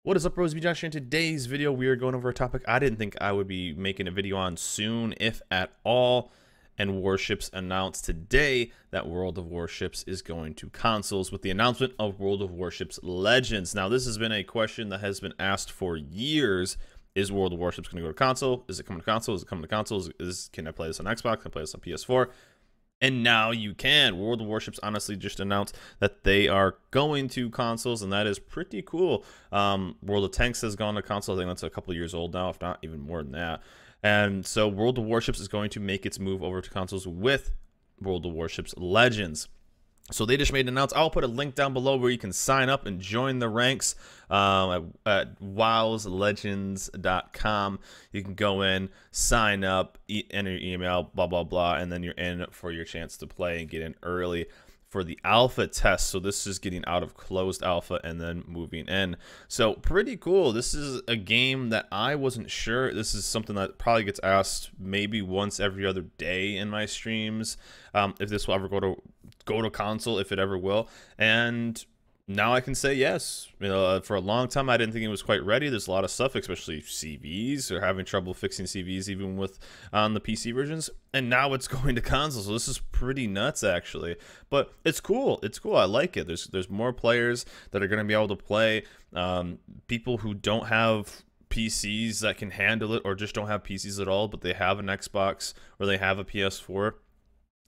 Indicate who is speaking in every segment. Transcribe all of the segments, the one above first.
Speaker 1: What is up, Rose? Josh. In today's video, we are going over a topic I didn't think I would be making a video on soon, if at all. And Warships announced today that World of Warships is going to consoles with the announcement of World of Warships Legends. Now, this has been a question that has been asked for years. Is World of Warships going to go to console? Is it coming to console? Is it coming to consoles? Can I play this on Xbox? Can I play this on PS4? And now you can. World of Warships honestly just announced that they are going to consoles, and that is pretty cool. World of Tanks has gone to console. I think that's a couple of years old now, if not even more than that. And so World of Warships is going to make its move over to consoles with World of Warships Legends. So they just made an announcement. I'll put a link down below where you can sign up and join the ranks at wowslegends.com. You can go in, sign up, enter your email, blah, blah, blah, and then you're in for your chance to play and get in early for the alpha test. So this is getting out of closed alpha and then moving in. So pretty cool. This is a game that I wasn't sure. This is something that probably gets asked maybe once every other day in my streams, if this will ever go to console, if it ever will. And now I can say yes. You know, for a long time I didn't think it was quite ready. There's a lot of stuff, especially CVs. They're having trouble fixing CVs even with on the PC versions, and now it's going to console. So this is pretty nuts, actually. But it's cool. It's cool. I like it. There's more players that are going to be able to play. People who don't have PCs that can handle it, or just don't have PCs at all, but they have an Xbox or they have a PS4.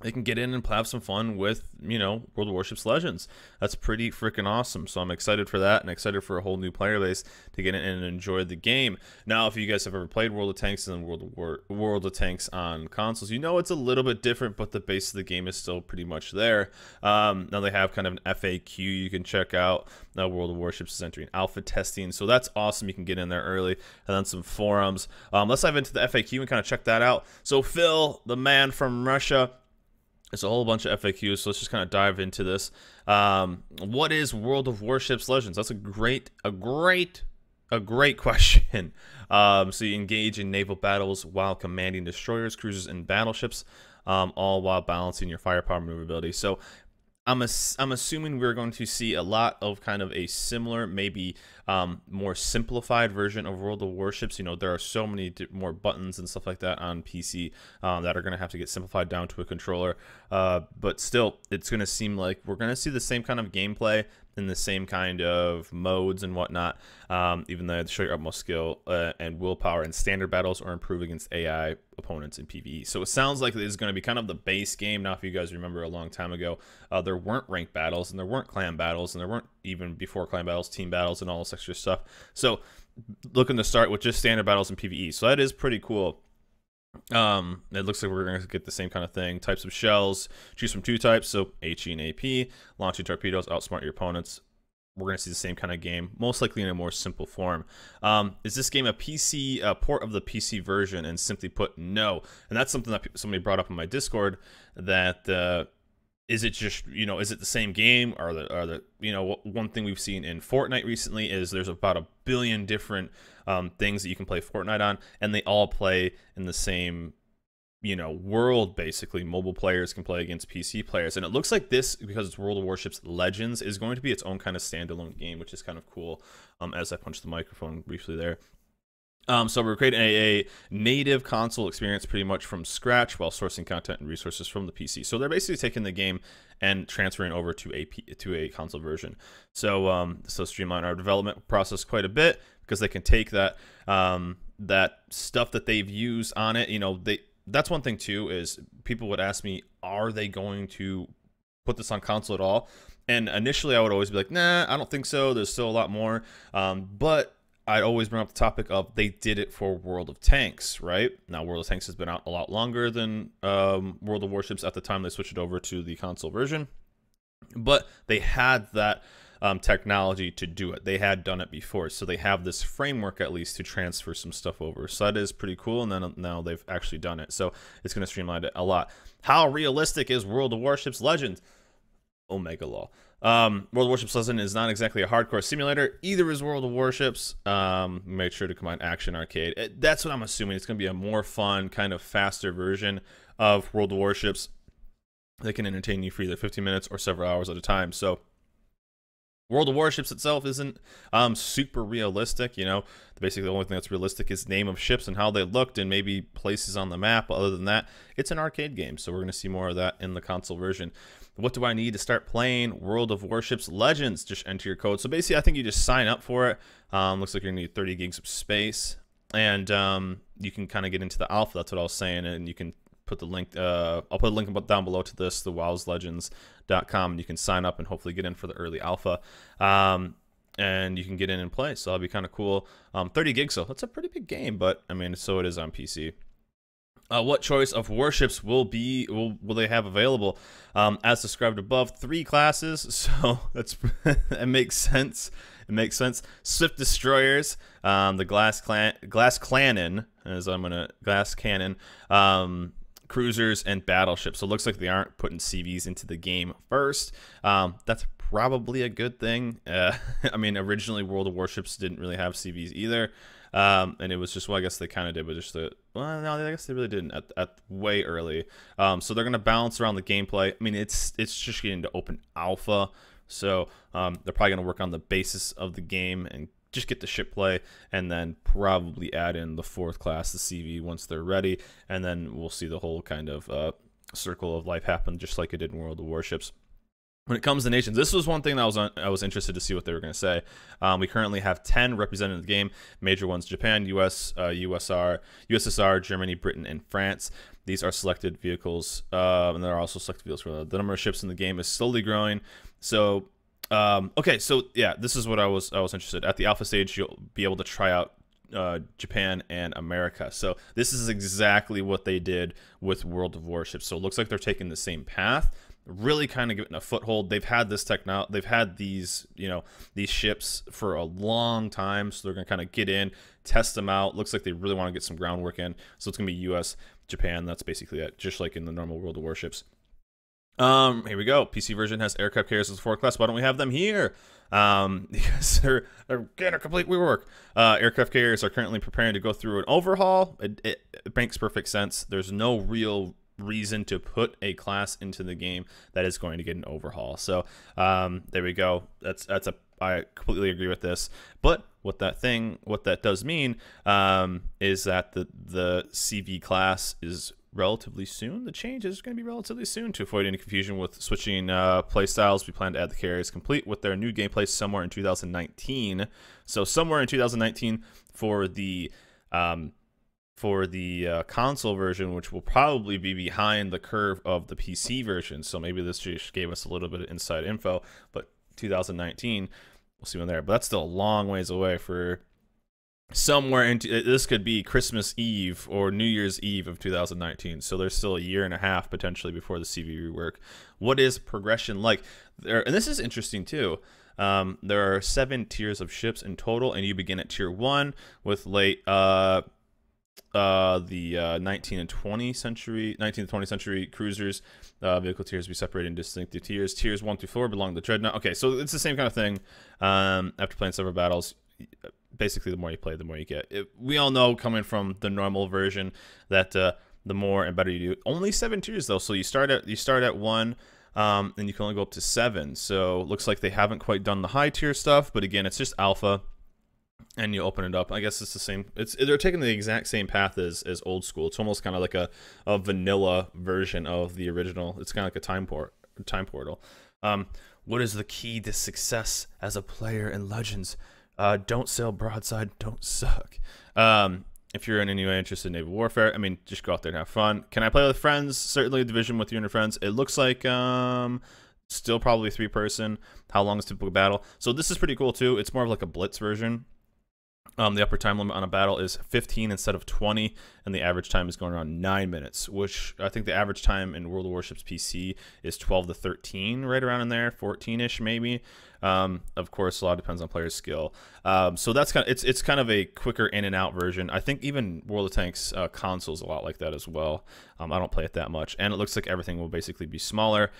Speaker 1: They can get in and have some fun with, you know, World of Warships Legends. That's pretty freaking awesome. So I'm excited for that and excited for a whole new player base to get in and enjoy the game. Now, if you guys have ever played World of Tanks and World of Tanks on consoles, you know it's a little bit different, but the base of the game is still pretty much there. Now they have kind of an FAQ you can check out. Now World of Warships is entering alpha testing, so that's awesome. You can get in there early, and then some forums. Let's dive into the FAQ and kind of check that out. So Phil, the man from Russia, it's a whole bunch of FAQs, so let's just kind of dive into this. What is World of Warships Legends? That's a great question. So you engage in naval battles while commanding destroyers, cruisers, and battleships, all while balancing your firepower maneuverability. So I'm assuming we're going to see a lot of kind of a similar, maybe more simplified version of World of Warships. You know, there are so many more buttons and stuff like that on PC that are going to have to get simplified down to a controller. But still, it's going to seem like we're going to see the same kind of gameplay in the same kind of modes and whatnot, even though they show your utmost skill and willpower in standard battles or improve against AI opponents in PvE. So it sounds like this is going to be kind of the base game. Now, if you guys remember a long time ago, there weren't ranked battles and there weren't clan battles and there weren't, even before clan battles, team battles and all this extra stuff. So looking to start with just standard battles in PvE. So that is pretty cool. It looks like we're going to get the same kind of thing. Types of shells, choose from 2 types, so HE and AP. Launching torpedoes, outsmart your opponents. We're going to see the same kind of game, most likely in a more simple form. Is this game a PC port of the PC version? And simply put, no. And that's something that somebody brought up in my Discord, that is it just, you know, is it the same game? Or the you know, one thing we've seen in Fortnite recently is there's about 1 billion different things that you can play Fortnite on, and they all play in the same, you know, world. Basically, mobile players can play against PC players, and it looks like this, because it's World of Warships Legends, is going to be its own kind of standalone game, which is kind of cool. As I punched the microphone briefly there. So we're creating a native console experience pretty much from scratch while sourcing content and resources from the PC. So they're basically taking the game and transferring over to a console version. So so streamline our development process quite a bit, because they can take that that stuff that they've used on it. You know, that's one thing too, is people would ask me, are they going to put this on console at all? And initially I would always be like, nah, I don't think so. There's still a lot more. But I'd always bring up the topic of they did it for World of Tanks, right? Now, World of Tanks has been out a lot longer than World of Warships at the time they switched it over to the console version. But they had that technology to do it. They had done it before. So they have this framework, at least, to transfer some stuff over. So that is pretty cool. And then now they've actually done it. So it's going to streamline it a lot. How realistic is World of Warships Legends? Omega Law. World of Warships Legends is not exactly a hardcore simulator. Either is World of Warships. Make sure to combine action arcade. That's what I'm assuming. It's going to be a more fun, kind of faster version of World of Warships that can entertain you for either 15 minutes or several hours at a time. So World of Warships itself isn't super realistic. You know, basically the only thing that's realistic is name of ships and how they looked and maybe places on the map. Other than that, it's an arcade game, so we're going to see more of that in the console version. What do I need to start playing World of Warships Legends? Just enter your code. So basically, I think you just sign up for it. Looks like you're going to need 30 gigs of space, and you can kind of get into the alpha. That's what I was saying, and you can put the link. I'll put a link down below to this, the wowslegends.com, and you can sign up and hopefully get in for the early alpha. And you can get in and play, so that'll be kind of cool. 30 gigs, so that's a pretty big game, but I mean, so it is on PC. What choice of warships will they have available? As described above, 3 classes, so that's it makes sense. It makes sense. Swift destroyers, the glass cannon, cruisers, and battleships. So it looks like they aren't putting CVs into the game first. That's probably a good thing. I mean, originally World of Warships didn't really have CVs either. And it was just, well, I guess they kind of did, but just well, no, I guess they really didn't at way early. So they're gonna balance around the gameplay. I mean, it's just getting to open alpha, so they're probably gonna work on the basis of the game and just get the ship play, and then probably add in the 4th class, the CV, once they're ready, and then we'll see the whole kind of circle of life happen, just like it did in World of Warships. When it comes to nations, this was one thing that I was interested to see what they were going to say. We currently have 10 represented in the game. Major ones: Japan, US, USSR, Germany, Britain, and France. These are selected vehicles, and there are also selected vehicles. The number of ships in the game is slowly growing. So, okay, so yeah, this is what I was interested. At the alpha stage, you'll be able to try out Japan and America. So this is exactly what they did with World of Warships. So it looks like they're taking the same path, really kind of getting a foothold. They've had this technology, they've had these, you know, these ships for a long time, so they're gonna kind of get in, test them out. Looks like they really want to get some groundwork in. So it's gonna be US, Japan. That's basically it, just like in the normal World of Warships. Here we go. PC version has aircraft carriers as 4 class. Why don't we have them here? Because they're getting a complete rework. Aircraft carriers are currently preparing to go through an overhaul. It makes perfect sense. There's no real reason to put a class into the game that is going to get an overhaul. So there we go. I completely agree with this. But what that does mean is that the CV class is relatively soon. The change is going to be relatively soon. To avoid any confusion with switching play styles, we plan to add the carriers complete with their new gameplay somewhere in 2019. So somewhere in 2019 for the console version, which will probably be behind the curve of the PC version. So maybe this just gave us a little bit of inside info, but 2019, we'll see when there. But that's still a long ways away. For somewhere into this could be Christmas Eve or New Year's Eve of 2019. So there's still a year and a half potentially before the CV rework. What is progression like there? And this is interesting too. There are 7 tiers of ships in total, and you begin at tier 1 with the 19 and 20th century cruisers. Vehicle tiers be separated in distinctive tiers. Tiers 1 through 4 belong to the Dreadnought. Okay, so it's the same kind of thing. After playing several battles, basically the more you play, the more you get. We all know, coming from the normal version, that the more and better you do. Only 7 tiers though, so you start at 1. And you can only go up to 7. So looks like they haven't quite done the high tier stuff, but again, it's just alpha. And you open it up. I guess it's the same. They're taking the exact same path as old school. It's almost kind of like a vanilla version of the original. It's kind of like a time portal. What is the key to success as a player in Legends? Don't sail broadside. Don't suck. If you're in any way interested in naval warfare, I mean, just go out there and have fun. Can I play with friends? Certainly, Division with you and your friends. It looks like still probably 3-person. How long is typical battle? So this is pretty cool too. It's more of like a blitz version. The upper time limit on a battle is 15 instead of 20, and the average time is going around 9 minutes, which I think the average time in World of Warships PC is 12 to 13, right around in there, 14-ish maybe. Of course, a lot depends on player's skill. So that's it's kind of a quicker in and out version. I think even World of Tanks console is a lot like that as well. I don't play it that much, and it looks like everything will basically be smaller.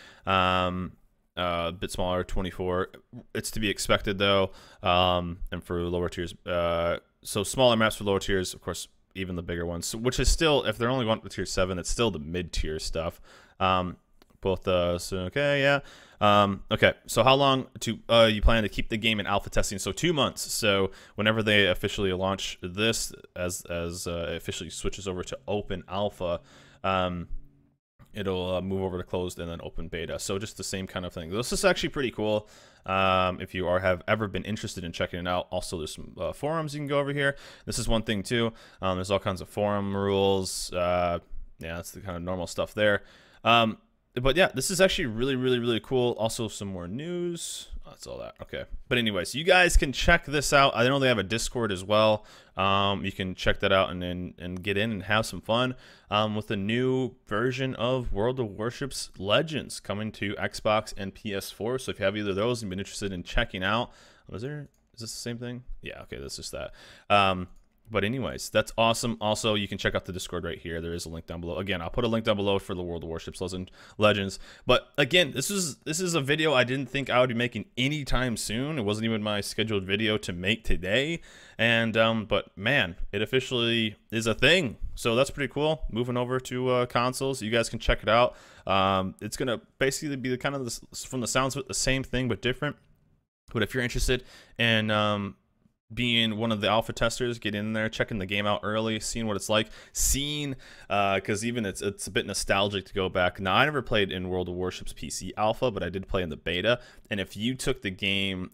Speaker 1: A bit smaller, 24. It's to be expected though. And for lower tiers, so smaller maps for lower tiers, of course, even the bigger ones. So, which is still, if they're only going up to tier 7, it's still the mid-tier stuff. Both so okay, yeah. Okay, so how long to you plan to keep the game in alpha testing? So 2 months. So whenever they officially launch this, as it officially switches over to open alpha, it'll move over to closed and then open beta. So just the same kind of thing. This is actually pretty cool. If you have ever been interested in checking it out. Also, there's some forums you can go over here. This is one thing too. There's all kinds of forum rules. Yeah, that's the kind of normal stuff there. But yeah, this is actually really cool. Also, some more news. Oh, that's all that. Okay. But anyways, you guys can check this out. I know they have a Discord as well. You can check that out and get in and have some fun with the new version of World of Warships Legends coming to Xbox and PS4. So if you have either of those and been interested in checking out, is this the same thing? Yeah. Okay. That's just that. But anyways, that's awesome. Also, you can check out the Discord right here. There is a link down below. Again, I'll put a link down below for the World of Warships Legends. But again, this is a video I didn't think I would be making anytime soon. It wasn't even my scheduled video to make today. And but man, it officially is a thing. So that's pretty cool. Moving over to consoles, you guys can check it out. It's gonna basically be the kind of from the sounds of it, the same thing but different. But if you're interested in being one of the alpha testers, get in there, checking the game out early, seeing what it's like, because even it's a bit nostalgic to go back. Now, I never played in World of Warships PC alpha, but I did play in the beta. And if you took the game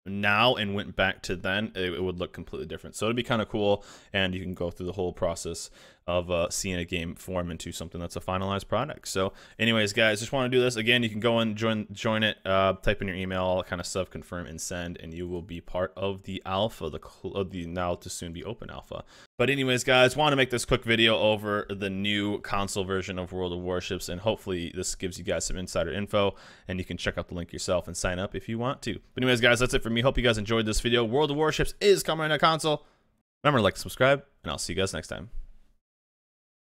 Speaker 1: now and went back to then, it would look completely different. So it'd be kind of cool, and you can go through the whole process of seeing a game form into something that's a finalized product. So anyways, guys, just want to do this again. You can go and join it, type in your email, all that kind of stuff, confirm and send, and you will be part of the alpha, the now to soon be open alpha. But anyways, guys, want to make this quick video over the new console version of World of Warships, and hopefully this gives you guys some insider info, and you can check out the link yourself and sign up if you want to. But anyways, guys, that's it for me. Hope you guys enjoyed this video. World of Warships is coming to console. Remember to like, subscribe, and I'll see you guys next time.